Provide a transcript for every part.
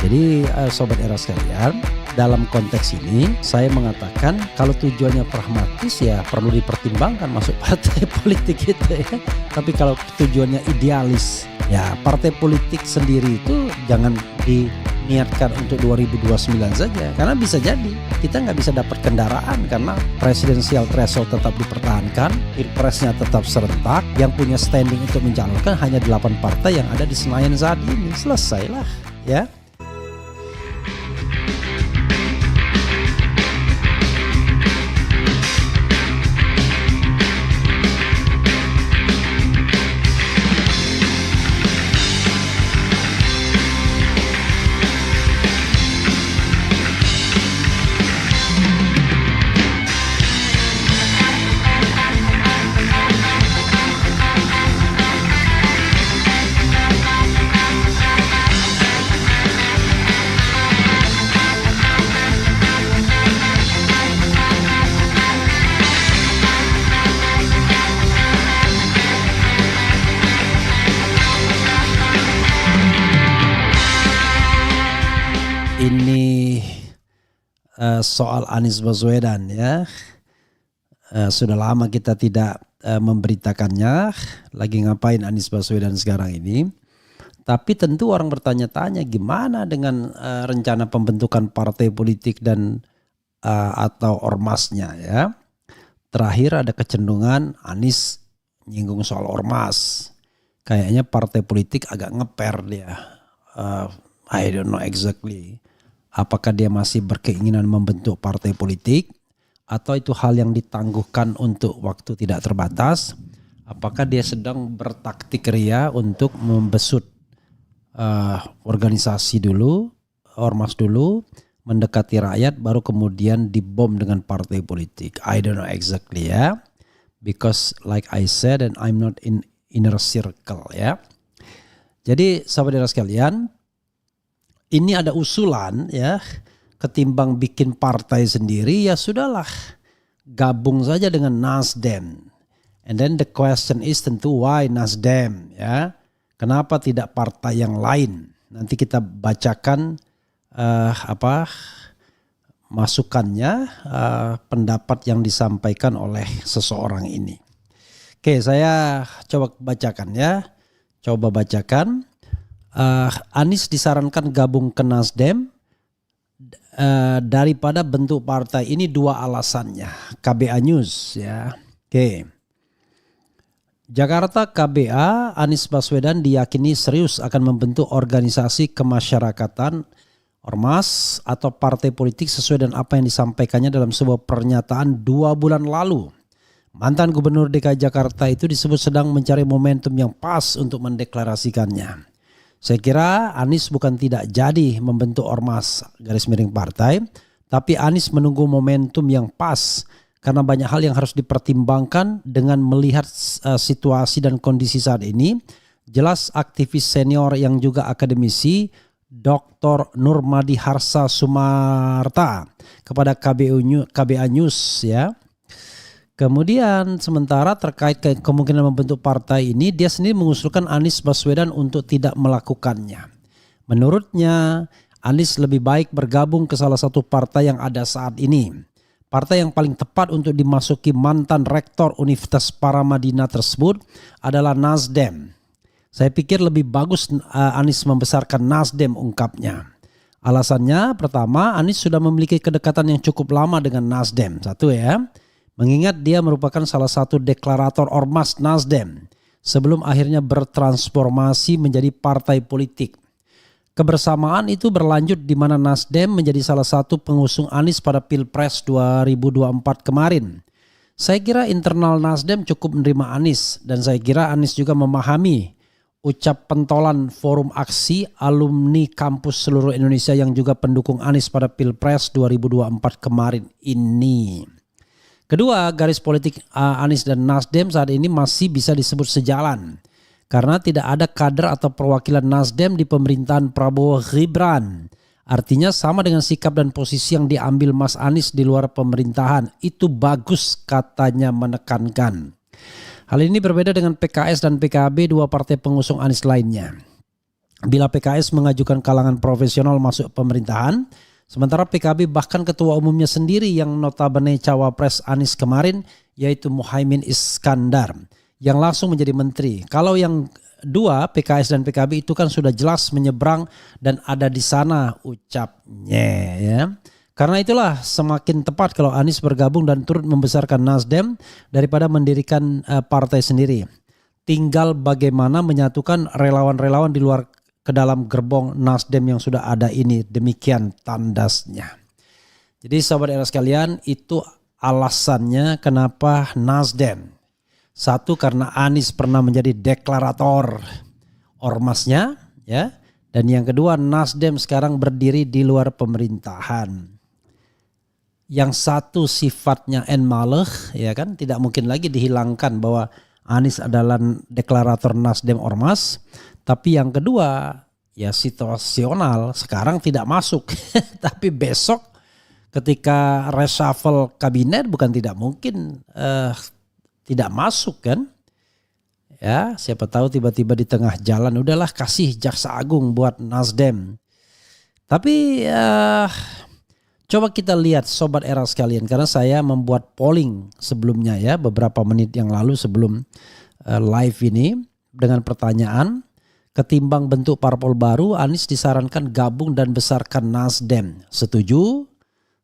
Jadi Sobat Era sekalian, dalam konteks ini saya mengatakan kalau tujuannya pragmatis ya perlu dipertimbangkan masuk partai politik gitu ya. Tapi kalau tujuannya idealis ya partai politik sendiri itu jangan diniatkan untuk 2029 saja. Karena bisa jadi kita nggak bisa dapat kendaraan karena presidensial threshold tetap dipertahankan, pilpresnya tetap serentak, yang punya standing untuk mencalonkan hanya 8 partai yang ada di Senayan saat ini. Selesailah ya. Ini soal Anies Baswedan ya. Sudah lama kita tidak memberitakannya. Lagi ngapain Anies Baswedan sekarang ini. Tapi tentu orang bertanya-tanya gimana dengan rencana pembentukan partai politik dan atau ormasnya ya. Terakhir ada kecenderungan Anies nyinggung soal ormas. Kayaknya partai politik agak ngeper dia. I don't know exactly. Apakah dia masih berkeinginan membentuk partai politik atau itu hal yang ditangguhkan untuk waktu tidak terbatas? Apakah dia sedang bertaktik ria untuk membesut organisasi dulu, ormas dulu, mendekati rakyat baru kemudian dibom dengan partai politik? I don't know exactly ya. Because like I said and I'm not in inner circle ya. Jadi sahabat sekalian, ini ada usulan ya, ketimbang bikin partai sendiri ya sudahlah gabung saja dengan Nasdem. And then the question is tentu why Nasdem ya, kenapa tidak partai yang lain? Nanti kita bacakan masukannya, pendapat yang disampaikan oleh seseorang ini. Oke, saya coba bacakan ya, Anies disarankan gabung ke Nasdem daripada bentuk partai. Ini dua alasannya. KBA News ya. Oke. Jakarta KBA, Anies Baswedan diyakini serius akan membentuk organisasi kemasyarakatan ormas atau partai politik sesuai dengan apa yang disampaikannya dalam sebuah pernyataan 2 bulan lalu. Mantan Gubernur DKI Jakarta itu disebut sedang mencari momentum yang pas untuk mendeklarasikannya. Saya kira Anies bukan tidak jadi membentuk ormas _ partai, tapi Anies menunggu momentum yang pas karena banyak hal yang harus dipertimbangkan dengan melihat situasi dan kondisi saat ini. Jelas aktivis senior yang juga akademisi Dr. Nurmadi Harsa Sumarta kepada KBA News ya. Kemudian sementara terkait kemungkinan membentuk partai ini, dia sendiri mengusulkan Anies Baswedan untuk tidak melakukannya. Menurutnya Anies lebih baik bergabung ke salah satu partai yang ada saat ini. Partai yang paling tepat untuk dimasuki mantan rektor Universitas Paramadina tersebut adalah Nasdem. Saya pikir lebih bagus Anies membesarkan Nasdem, ungkapnya. Alasannya pertama, Anies sudah memiliki kedekatan yang cukup lama dengan Nasdem. Satu ya. Mengingat dia merupakan salah satu deklarator ormas Nasdem sebelum akhirnya bertransformasi menjadi partai politik. Kebersamaan itu berlanjut di mana Nasdem menjadi salah satu pengusung Anies pada Pilpres 2024 kemarin. Saya kira internal Nasdem cukup menerima Anies dan saya kira Anies juga memahami ucap pentolan Forum Aksi Alumni Kampus Seluruh Indonesia yang juga pendukung Anies pada Pilpres 2024 kemarin ini. Kedua, garis politik Anies dan Nasdem saat ini masih bisa disebut sejalan. Karena tidak ada kader atau perwakilan Nasdem di pemerintahan Prabowo Gibran. Artinya sama dengan sikap dan posisi yang diambil Mas Anies di luar pemerintahan. Itu bagus, katanya menekankan. Hal ini berbeda dengan PKS dan PKB, dua partai pengusung Anies lainnya. bila PKS mengajukan kalangan profesional masuk pemerintahan, sementara PKB bahkan ketua umumnya sendiri yang notabene cawapres Anies kemarin, yaitu Muhaimin Iskandar, yang langsung menjadi menteri. Kalau yang dua, PKS dan PKB itu kan sudah jelas menyeberang dan ada di sana ucapnya ya. Karena itulah semakin tepat kalau Anies bergabung dan turut membesarkan Nasdem daripada mendirikan partai sendiri. Tinggal bagaimana menyatukan relawan-relawan di luar ke dalam gerbong Nasdem yang sudah ada ini. Demikian tandasnya. Jadi sahabat era sekalian, itu alasannya kenapa Nasdem. Satu, karena Anies pernah menjadi deklarator ormasnya ya. Dan yang kedua, Nasdem sekarang berdiri di luar pemerintahan. Yang satu sifatnya enmaleh ya kan, tidak mungkin lagi dihilangkan bahwa Anies adalah deklarator Nasdem ormas. Tapi yang kedua ya situasional, sekarang tidak masuk. Tapi besok ketika reshuffle kabinet bukan tidak mungkin tidak masuk kan. Ya siapa tahu tiba-tiba di tengah jalan udahlah kasih jaksa agung buat Nasdem. Tapi coba kita lihat sobat era sekalian, karena saya membuat polling sebelumnya ya beberapa menit yang lalu sebelum live ini dengan pertanyaan, ketimbang bentuk parpol baru, Anies disarankan gabung dan besarkan Nasdem. Setuju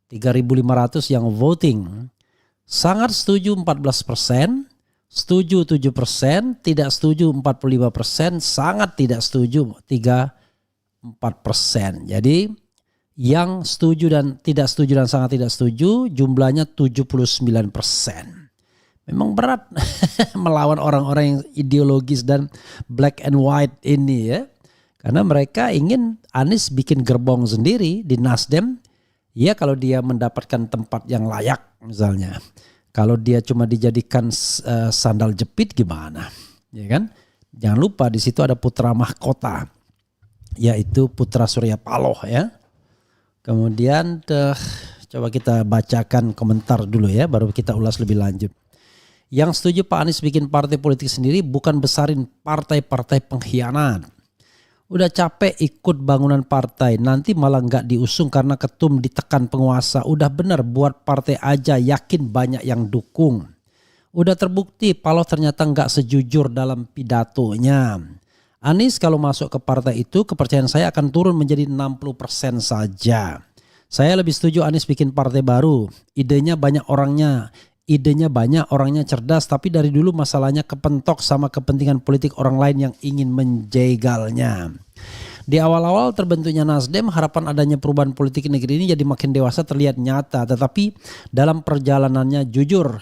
3.500 yang voting, sangat setuju 14%, setuju 7%, tidak setuju 45%, sangat tidak setuju 34%. Jadi yang setuju dan tidak setuju dan sangat tidak setuju jumlahnya 79%. Memang berat melawan orang-orang yang ideologis dan black and white ini ya. Karena mereka ingin Anies bikin gerbong sendiri di Nasdem. Ya kalau dia mendapatkan tempat yang layak misalnya. Kalau dia cuma dijadikan sandal jepit gimana? Ya kan? Jangan lupa di situ ada putra mahkota. Yaitu Putra Surya Paloh ya. Kemudian coba kita bacakan komentar dulu ya, baru kita ulas lebih lanjut. Yang setuju Pak Anies bikin partai politik sendiri, bukan besarin partai-partai pengkhianat. Udah capek ikut bangunan partai, nanti malah nggak diusung karena ketum ditekan penguasa. Udah bener buat partai aja, yakin banyak yang dukung. Udah terbukti Paloh ternyata nggak sejujur dalam pidatonya. Anies kalau masuk ke partai itu kepercayaan saya akan turun menjadi 60% saja. Saya lebih setuju Anies bikin partai baru. Idenya banyak, orangnya cerdas, tapi dari dulu masalahnya kepentok sama kepentingan politik orang lain yang ingin menjegalnya. Di awal-awal terbentuknya Nasdem, harapan adanya perubahan politik negeri ini jadi makin dewasa terlihat nyata. Tetapi dalam perjalanannya jujur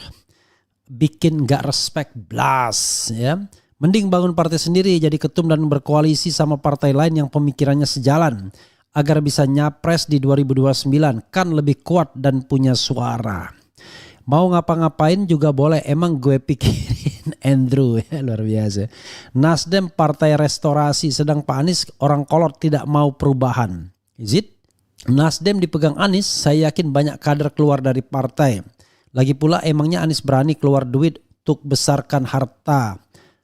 bikin gak respect blas ya. Mending bangun partai sendiri, jadi ketum dan berkoalisi sama partai lain yang pemikirannya sejalan. Agar bisa nyapres di 2029, kan lebih kuat dan punya suara. Mau ngapa-ngapain juga boleh, emang gue pikirin Andrew ya, luar biasa. Nasdem partai restorasi, sedang Pak Anies orang kolot tidak mau perubahan. Is it? Nasdem dipegang Anies, saya yakin banyak kader keluar dari partai. Lagi pula emangnya Anies berani keluar duit untuk besarkan harta.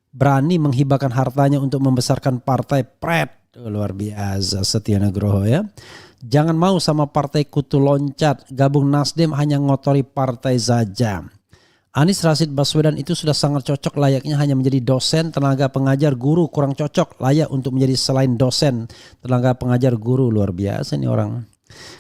Berani menghibahkan hartanya untuk membesarkan partai pret. Luar biasa Setia Nugroho ya. Jangan mau sama partai kutu loncat. Gabung Nasdem hanya ngotori partai saja. Anies Rashid Baswedan itu sudah sangat cocok, layaknya hanya menjadi dosen, tenaga pengajar, guru. Kurang cocok, layak untuk menjadi selain dosen, tenaga pengajar, guru. Luar biasa nih orang.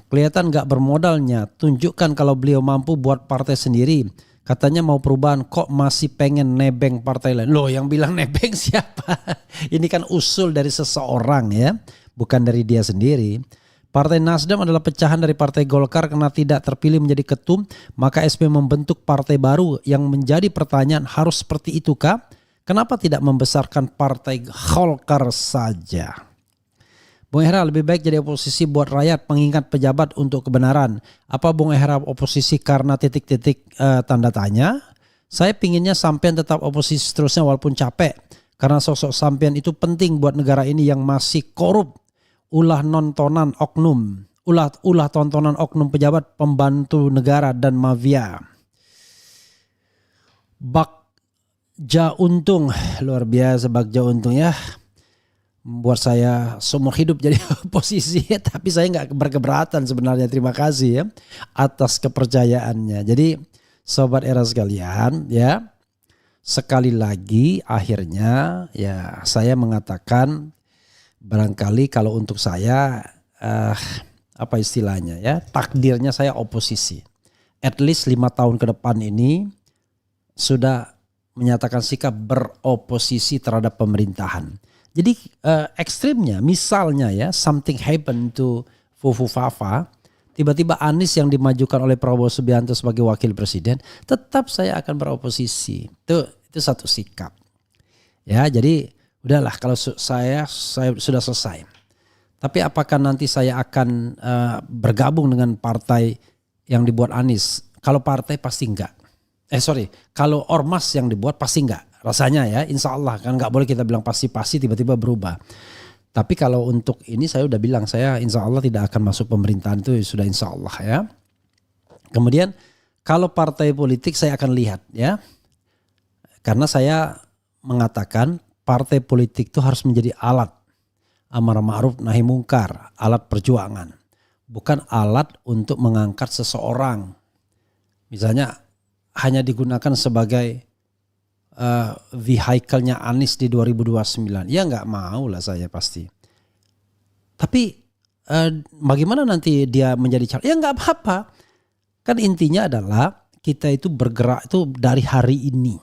Kelihatan gak bermodalnya. Tunjukkan kalau beliau mampu buat partai sendiri. Katanya mau perubahan, kok masih pengen nebeng partai lain. Loh, yang bilang nebeng siapa? Ini kan usul dari seseorang ya, bukan dari dia sendiri. Partai Nasdem adalah pecahan dari Partai Golkar karena tidak terpilih menjadi ketum. Maka SP membentuk partai baru. Yang menjadi pertanyaan, harus seperti itu kah? Kenapa tidak membesarkan Partai Golkar saja? Bung Hera, lebih baik jadi oposisi buat rakyat, mengingat pejabat untuk kebenaran. Apa Bung Hera oposisi karena titik-titik tanda tanya? Saya pinginnya sampean tetap oposisi seterusnya walaupun capek. Karena sosok sampean itu penting buat negara ini yang masih korup. Ulah tontonan oknum pejabat, pembantu negara dan mafia. Bagja Untung, luar biasa Bagja Untung ya. membuat saya seumur hidup jadi oposisi, tapi saya nggak berkeberatan sebenarnya. Terima kasih ya atas kepercayaannya. Jadi sobat era sekalian ya, sekali lagi akhirnya ya saya mengatakan barangkali kalau untuk saya apa istilahnya ya, takdirnya saya oposisi. At least 5 tahun ke depan ini sudah menyatakan sikap beroposisi terhadap pemerintahan. Jadi ekstrimnya misalnya ya, something happen to Fufu Fafa, tiba-tiba Anies yang dimajukan oleh Prabowo Subianto sebagai wakil presiden, tetap saya akan beroposisi. Itu satu sikap. Ya, jadi udahlah kalau saya sudah selesai. Tapi apakah nanti saya akan bergabung dengan partai yang dibuat Anies? Kalau partai pasti enggak. Kalau ormas yang dibuat pasti enggak. Rasanya ya, insya Allah kan nggak boleh kita bilang pasti tiba-tiba berubah. Tapi kalau untuk ini saya udah bilang, saya insya Allah tidak akan masuk pemerintahan, itu sudah insya Allah ya. Kemudian kalau partai politik saya akan lihat ya. Karena saya mengatakan partai politik itu harus menjadi alat amar ma'ruf nahi mungkar, alat perjuangan. Bukan alat untuk mengangkat seseorang. Misalnya hanya digunakan sebagai vehicle-nya Anies di 2029. Ya nggak mau lah saya pasti. Tapi bagaimana nanti dia menjadi calon? Ya nggak apa-apa. Kan intinya adalah kita itu bergerak itu dari hari ini.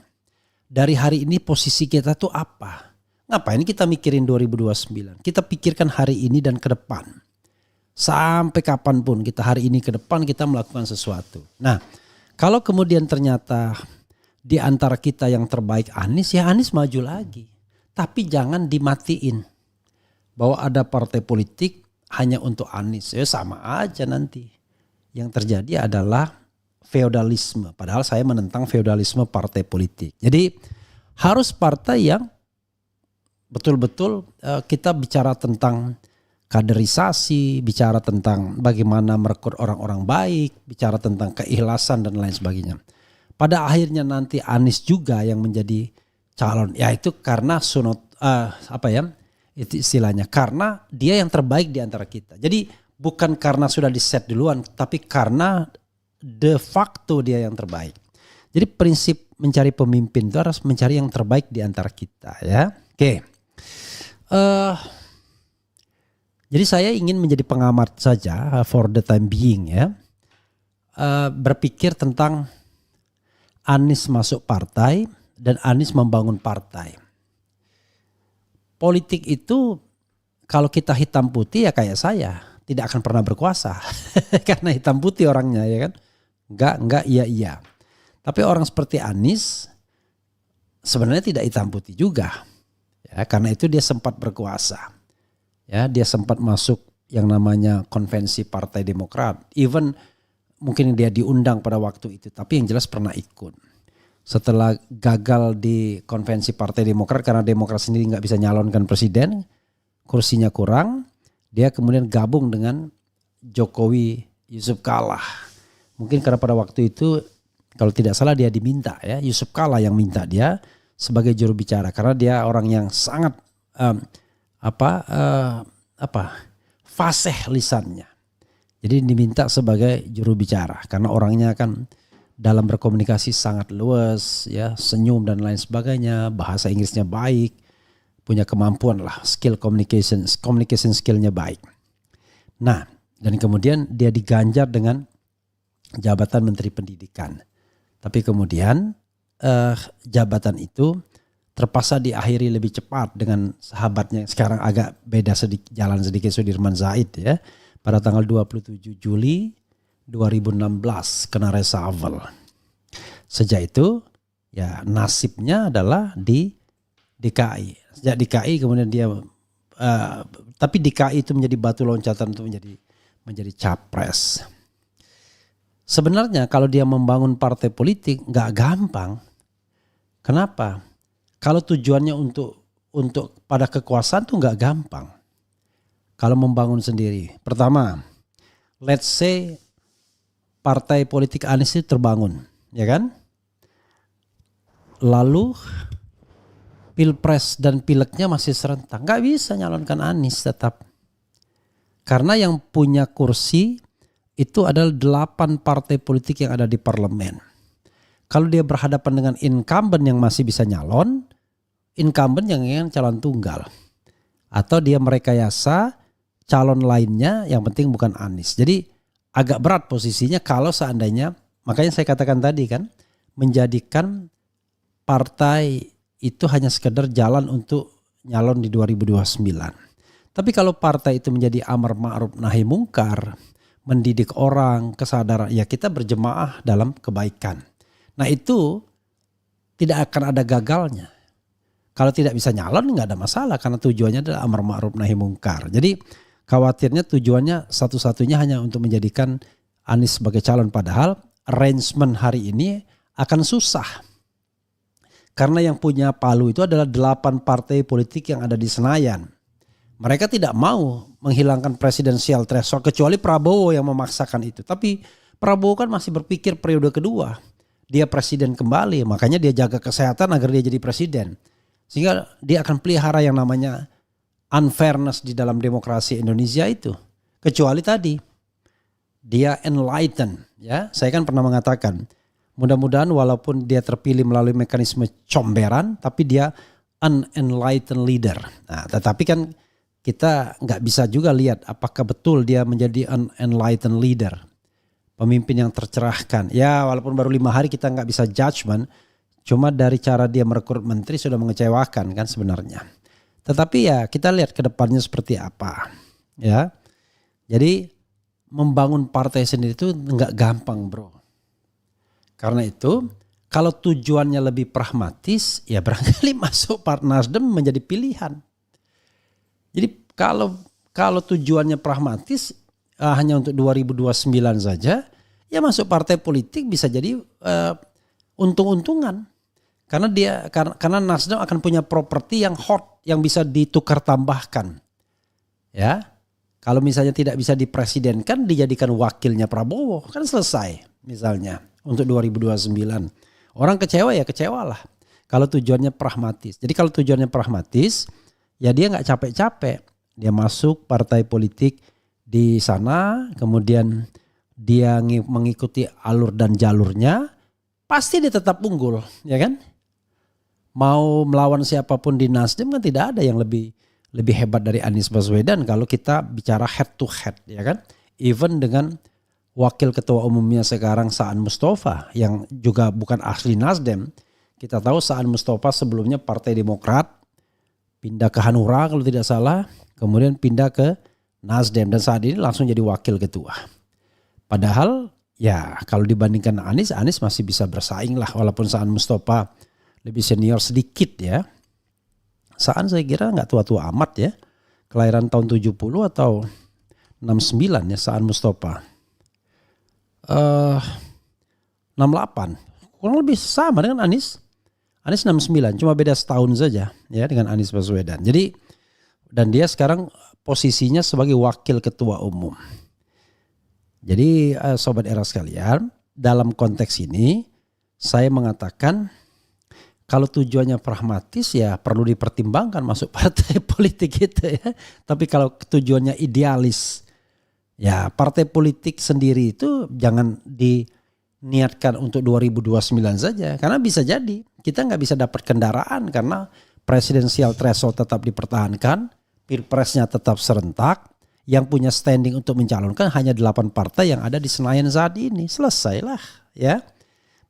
Dari hari ini posisi kita tuh apa? Ngapain kita mikirin 2029? Kita pikirkan hari ini dan ke depan. Sampai kapanpun kita hari ini ke depan kita melakukan sesuatu. Nah, kalau kemudian ternyata di antara kita yang terbaik Anies, ya Anies maju lagi. Tapi jangan dimatiin bahwa ada partai politik hanya untuk Anies. Ya sama aja nanti. Yang terjadi adalah feodalisme. Padahal saya menentang feodalisme partai politik. Jadi harus partai yang betul-betul kita bicara tentang kaderisasi, bicara tentang bagaimana merekrut orang-orang baik, bicara tentang keikhlasan dan lain sebagainya. Pada akhirnya nanti Anies juga yang menjadi calon. Ya itu karena itu istilahnya. Karena dia yang terbaik di antara kita. Jadi bukan karena sudah di-set duluan, tapi karena de facto dia yang terbaik. Jadi prinsip mencari pemimpin itu harus mencari yang terbaik di antara kita ya. Oke. Jadi saya ingin menjadi pengamat saja for the time being ya. Berpikir tentang Anies masuk partai dan Anies membangun partai. Politik itu kalau kita hitam putih ya kayak saya, tidak akan pernah berkuasa. Karena hitam putih orangnya ya kan. Enggak, iya. Tapi orang seperti Anies sebenarnya tidak hitam putih juga. Ya, karena itu dia sempat berkuasa. Ya, dia sempat masuk yang namanya konvensi Partai Demokrat. Even mungkin dia diundang pada waktu itu, tapi yang jelas pernah ikut. Setelah gagal di konvensi Partai Demokrat karena Demokrat sendiri nggak bisa nyalonkan presiden, kursinya kurang, dia kemudian gabung dengan Jokowi Yusuf Kala. Mungkin karena pada waktu itu kalau tidak salah dia diminta ya, Yusuf Kala yang minta dia sebagai juru bicara karena dia orang yang sangat fasih lisannya. Jadi diminta sebagai juru bicara karena orangnya kan dalam berkomunikasi sangat luas ya, senyum dan lain sebagainya, bahasa Inggrisnya baik, punya kemampuan lah, skill communication skillnya baik. Nah, dan kemudian dia diganjar dengan jabatan Menteri Pendidikan. Tapi kemudian jabatan itu terpaksa diakhiri lebih cepat dengan sahabatnya yang sekarang agak beda jalan sedikit, Sudirman Said ya. Pada tanggal 27 Juli 2016 kena reshuffle. Sejak itu ya nasibnya adalah di DKI. Sejak DKI kemudian dia tapi DKI itu menjadi batu loncatan untuk menjadi capres. Sebenarnya kalau dia membangun partai politik nggak gampang. Kenapa? Kalau tujuannya untuk pada kekuasaan tuh nggak gampang. Kalau membangun sendiri. Pertama, let's say partai politik Anies itu terbangun, ya kan? Lalu Pilpres dan pileknya masih serentak. Nggak bisa nyalonkan Anies tetap. Karena yang punya kursi itu adalah 8 partai politik yang ada di parlemen. Kalau dia berhadapan dengan incumbent yang masih bisa nyalon, incumbent yang ingin calon tunggal. Atau dia merekayasa calon lainnya yang penting bukan Anies. Jadi agak berat posisinya kalau seandainya, makanya saya katakan tadi kan, menjadikan partai itu hanya sekedar jalan untuk nyalon di 2029. Tapi kalau partai itu menjadi amar ma'ruf nahi mungkar, mendidik orang, kesadaran, ya kita berjemaah dalam kebaikan. Nah itu tidak akan ada gagalnya. Kalau tidak bisa nyalon nggak ada masalah karena tujuannya adalah amar ma'ruf nahi mungkar. Jadi khawatirnya tujuannya satu-satunya hanya untuk menjadikan Anies sebagai calon, padahal arrangement hari ini akan susah. Karena yang punya palu itu adalah 8 partai politik yang ada di Senayan. Mereka tidak mau menghilangkan presidensial threshold kecuali Prabowo yang memaksakan itu. Tapi Prabowo kan masih berpikir periode kedua. Dia presiden kembali, makanya dia jaga kesehatan agar dia jadi presiden. Sehingga dia akan pelihara yang namanya unfairness di dalam demokrasi Indonesia itu. Kecuali tadi dia enlighten, ya. Saya kan pernah mengatakan, mudah-mudahan walaupun dia terpilih melalui mekanisme comberan, tapi dia unenlightened leader. Nah, tetapi kan kita nggak bisa juga lihat apakah betul dia menjadi unenlightened leader. Pemimpin yang tercerahkan. Ya walaupun baru 5 hari kita nggak bisa judgment. Cuma dari cara dia merekrut menteri sudah mengecewakan kan sebenarnya. Tetapi ya kita lihat ke depannya seperti apa. Ya. Jadi membangun partai sendiri itu nggak gampang bro. Karena itu kalau tujuannya lebih pragmatis ya barangkali masuk Partai Nasdem menjadi pilihan. Jadi kalau tujuannya pragmatis hanya untuk 2029 saja, ya masuk partai politik bisa jadi untung-untungan. Karena Nasdem akan punya properti yang hot yang bisa ditukar tambahkan. Ya. Kalau misalnya tidak bisa dipresidenkan dijadikan wakilnya Prabowo, kan selesai misalnya untuk 2029. Orang kecewa ya kecewalah. Kalau tujuannya pragmatis. Jadi kalau tujuannya pragmatis, ya dia nggak capek-capek. Dia masuk partai politik di sana, kemudian dia mengikuti alur dan jalurnya, pasti dia tetap unggul, ya kan? Mau melawan siapapun di Nasdem kan tidak ada yang lebih hebat dari Anies Baswedan kalau kita bicara head to head, ya kan? Even dengan wakil ketua umumnya sekarang Saan Mustafa yang juga bukan asli Nasdem. Kita tahu Saan Mustafa sebelumnya Partai Demokrat, pindah ke Hanura kalau tidak salah, kemudian pindah ke Nasdem dan saat ini langsung jadi wakil ketua. Padahal ya kalau dibandingkan Anies masih bisa bersaing lah walaupun Saan Mustafa lebih senior sedikit ya. Saan saya kira nggak tua-tua amat ya. Kelahiran tahun 70 atau 69 ya Saan Mustafa. 68. Kurang lebih sama dengan Anies. Anies 69 cuma beda setahun saja ya dengan Anies Baswedan. Jadi dan dia sekarang posisinya sebagai wakil ketua umum. Jadi sobat era sekalian, dalam konteks ini saya mengatakan kalau tujuannya pragmatis ya perlu dipertimbangkan masuk partai politik gitu ya. Tapi kalau tujuannya idealis ya partai politik sendiri itu jangan diniatkan untuk 2029 saja. Karena bisa jadi kita nggak bisa dapat kendaraan karena presidensial threshold tetap dipertahankan. Pilpresnya tetap serentak, yang punya standing untuk mencalonkan hanya 8 partai yang ada di Senayan saat ini. Selesailah ya.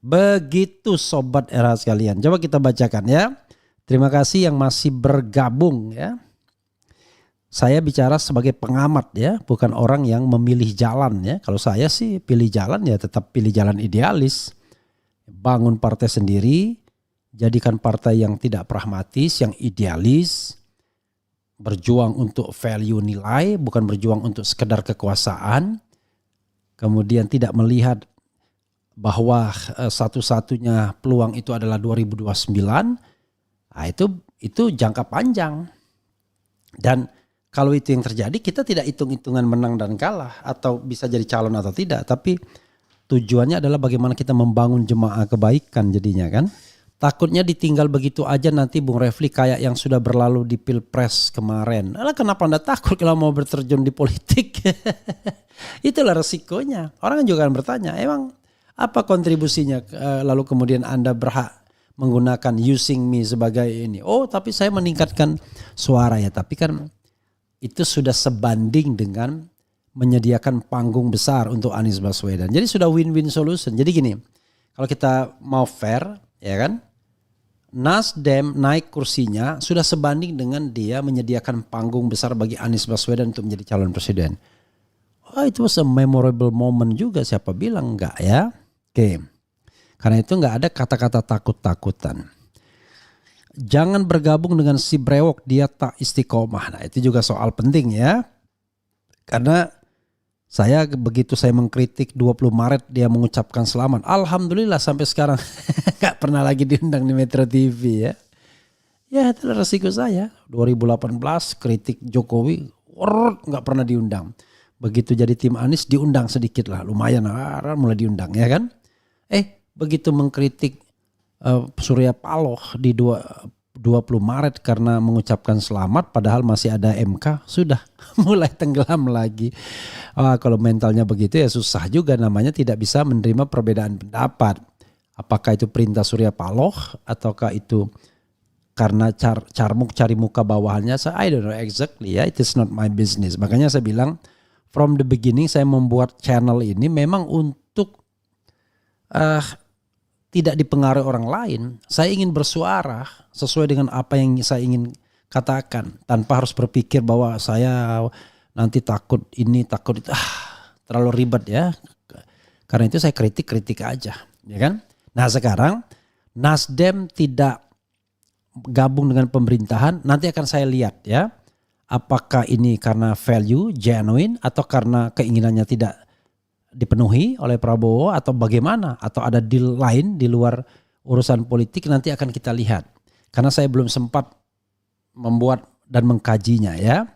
Begitu sobat era sekalian. Coba kita bacakan ya. Terima kasih yang masih bergabung ya. Saya bicara sebagai pengamat ya, bukan orang yang memilih jalan ya. Kalau saya sih pilih jalan ya tetap pilih jalan idealis. Bangun partai sendiri, jadikan partai yang tidak pragmatis, yang idealis. Berjuang untuk value nilai, bukan berjuang untuk sekedar kekuasaan. Kemudian tidak melihat bahwa satu-satunya peluang itu adalah 2029. Nah, itu jangka panjang. Dan kalau itu yang terjadi, kita tidak hitung-hitungan menang dan kalah atau bisa jadi calon atau tidak, tapi tujuannya adalah bagaimana kita membangun jemaah kebaikan jadinya kan. Takutnya ditinggal begitu aja nanti Bung Refli kayak yang sudah berlalu di Pilpres kemarin. Alah, kenapa Anda takut kalau mau berterjun di politik? Itulah resikonya. Orang juga akan bertanya, emang apa kontribusinya? Lalu kemudian Anda berhak menggunakan using me sebagai ini. Oh, tapi saya meningkatkan suara ya. Tapi kan itu sudah sebanding dengan menyediakan panggung besar untuk Anies Baswedan. Jadi sudah win-win solution. Jadi gini, kalau kita mau fair, ya kan, Nasdem naik kursinya sudah sebanding dengan dia menyediakan panggung besar bagi Anies Baswedan untuk menjadi calon presiden. Oh, itu was a memorable moment juga, siapa bilang enggak ya? Oke. Karena itu enggak ada kata-kata takut-takutan. Jangan bergabung dengan si brewok, dia tak istiqomah. Nah, itu juga soal penting ya. Karena begitu saya mengkritik 20 Maret dia mengucapkan selamat. Alhamdulillah sampai sekarang gak pernah lagi diundang di Metro TV ya. Ya itulah resiko saya. 2018 kritik Jokowi gak pernah diundang. Begitu jadi tim Anies diundang sedikit lah. Lumayan mulai diundang ya kan. Begitu mengkritik Surya Paloh di 20 Maret karena mengucapkan selamat padahal masih ada MK, sudah mulai tenggelam lagi. Kalau mentalnya begitu ya susah juga, namanya tidak bisa menerima perbedaan pendapat. Apakah itu perintah Surya Paloh ataukah itu karena carmuk cari muka bawahannya, I don't know exactly ya, it is not my business. Makanya saya bilang from the beginning saya membuat channel ini memang untuk tidak dipengaruhi orang lain. Saya ingin bersuara sesuai dengan apa yang saya ingin katakan. Tanpa harus berpikir bahwa saya nanti takut ini, takut itu. Terlalu ribet ya. Karena itu saya kritik aja. Ya kan? Nah sekarang Nasdem tidak gabung dengan pemerintahan. Nanti akan saya lihat ya. Apakah ini karena value, genuine, atau karena keinginannya tidak dipenuhi oleh Prabowo atau bagaimana, atau ada deal lain di luar urusan politik, nanti akan kita lihat karena saya belum sempat membuat dan mengkajinya ya.